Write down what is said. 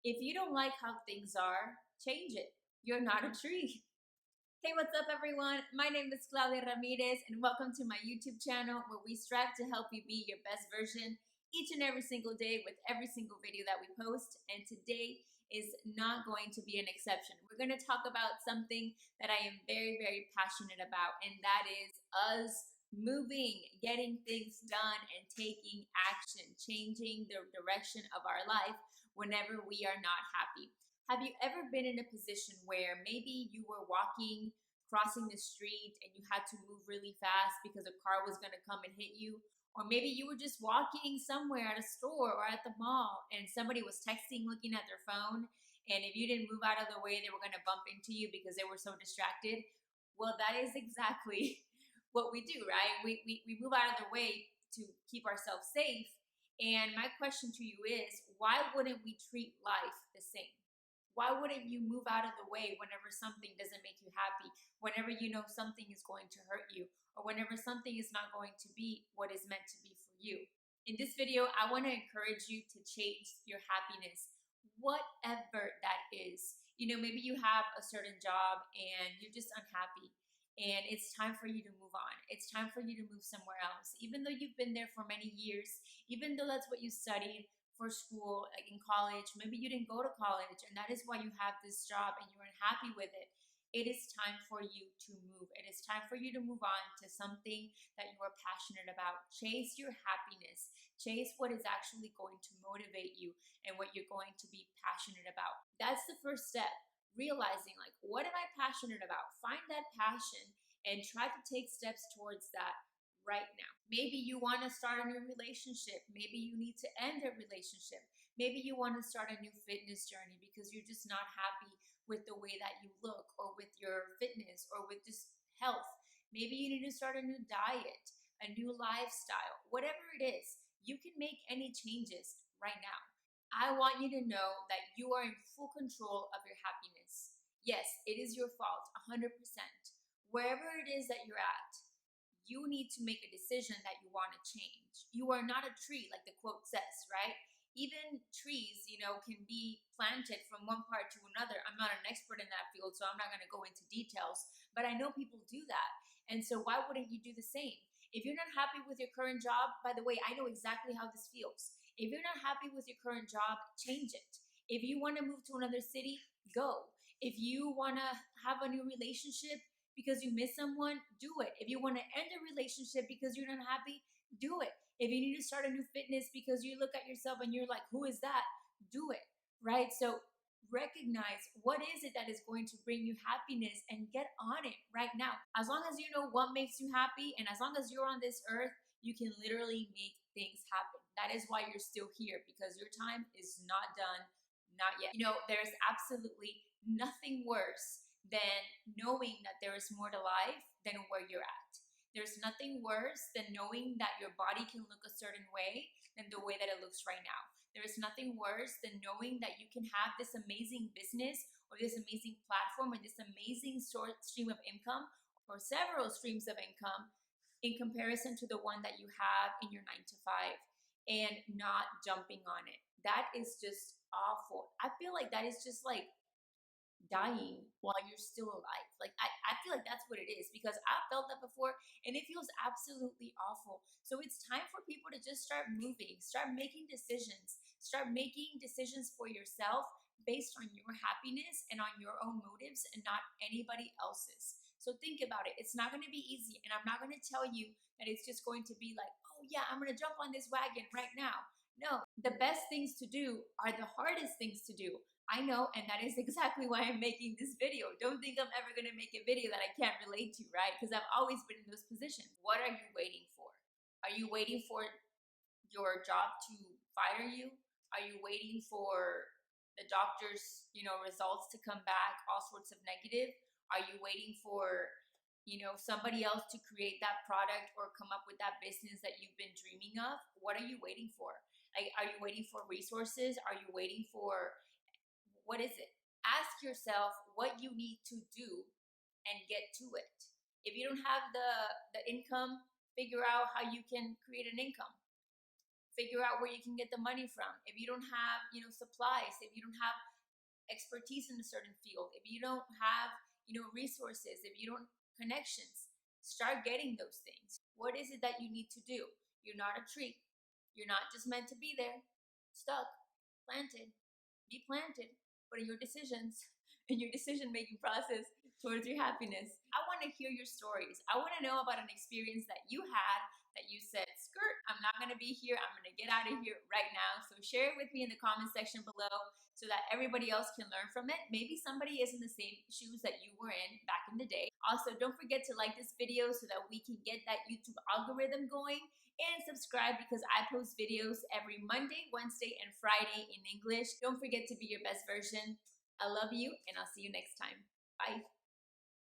If you don't like how things are, change it. You're not a tree. Hey, what's up, everyone? My name is Claudia Ramirez, and welcome to my YouTube channel where we strive to help you be your best version each and every single day with every single video that we post. And today is not going to be an exception. We're going to talk about something that I am very, very passionate about, and that is us moving, getting things done, and taking action, changing the direction of our life whenever we are not happy. Have you ever been in a position where maybe you were walking, crossing the street, and you had to move really fast because a car was going to come and hit you? Or maybe you were just walking somewhere at a store or at the mall and somebody was texting, looking at their phone. And if you didn't move out of the way, they were going to bump into you because they were so distracted. Well, that is exactly what we do, right? We move out of the way to keep ourselves safe. And my question to you is, why wouldn't we treat life the same? Why wouldn't you move out of the way whenever something doesn't make you happy, whenever you know something is going to hurt you, or whenever something is not going to be what is meant to be for you? In this video, I want to encourage you to chase your happiness, whatever that is. Maybe you have a certain job and you're just unhappy, and it's time for you to move on. It's time for you to move somewhere else. Even though you've been there for many years, even though that's what you studied for school, like in college, maybe you didn't go to college and that is why you have this job and you're unhappy with it. It is time for you to move. It is time for you to move on to something that you are passionate about. Chase your happiness. Chase what is actually going to motivate you and what you're going to be passionate about. That's the first step. Realizing, like, what am I passionate about? Find that passion and try to take steps towards that right now. Maybe you want to start a new relationship. Maybe you need to end a relationship. Maybe you want to start a new fitness journey because you're just not happy with the way that you look or with your fitness or with just health. Maybe you need to start a new diet, a new lifestyle, whatever it is. You can make any changes right now. I want you to know that you are in full control of your happiness. Yes, it is your fault, 100%. Wherever it is that you're at, you need to make a decision that you want to change. You are not a tree, like the quote says, right? Even trees, can be planted from one part to another. I'm not an expert in that field, so I'm not going to go into details, but I know people do that. And so why wouldn't you do the same? If you're not happy with your current job, by the way, I know exactly how this feels. If you're not happy with your current job, change it. If you want to move to another city, go. If you want to have a new relationship, because you miss someone, do it. If you want to end a relationship because you're not happy, do it. If you need to start a new fitness because you look at yourself and you're like, who is that? Do it, right? So recognize what is it that is going to bring you happiness and get on it right now. As long as you know what makes you happy and as long as you're on this earth, you can literally make things happen. That is why you're still here, because your time is not done, not yet. There's absolutely nothing worse than knowing that there is more to life than where you're at. There's nothing worse than knowing that your body can look a certain way than the way that it looks right now. There is nothing worse than knowing that you can have this amazing business or this amazing platform or this amazing stream of income or several streams of income in comparison to the one that you have in your 9 to 5 and not jumping on it. That is just awful. I feel like that is just like dying while you're still alive. Like I feel like that's what it is, because I've felt that before and it feels absolutely awful. So it's time for people to just start moving, start making decisions for yourself based on your happiness and on your own motives and not anybody else's. So think about it. It's not going to be easy, and I'm not going to tell you that it's just going to be like, oh yeah, I'm going to jump on this wagon right now. No, the best things to do are the hardest things to do. I know, and that is exactly why I'm making this video. Don't think I'm ever going to make a video that I can't relate to, right? Because I've always been in those positions. What are you waiting for? Are you waiting for your job to fire you? Are you waiting for the doctor's, results to come back all sorts of negative? Are you waiting for, somebody else to create that product or come up with that business that you've been dreaming of? What are you waiting for? Like, are you waiting for resources? Are you waiting for, what is it? Ask yourself what you need to do and get to it. If you don't have the income, figure out how you can create an income. Figure out where you can get the money from. If you don't have, supplies, if you don't have expertise in a certain field, if you don't have, resources, if you don't connections, start getting those things. What is it that you need to do? You're not a tree. You're not just meant to be there, stuck, planted. Be planted, but in your decisions, in your decision making process towards your happiness. I want to hear your stories. I want to know about an experience that you had that you said, skirt, I'm not going to be here. I'm going to get out of here right now. So share it with me in the comment section below so that everybody else can learn from it. Maybe somebody is in the same shoes that you were in back in the day. Also, don't forget to like this video so that we can get that YouTube algorithm going, and subscribe because I post videos every Monday, Wednesday, and Friday in English. Don't forget to be your best version. I love you, and I'll see you next time. Bye.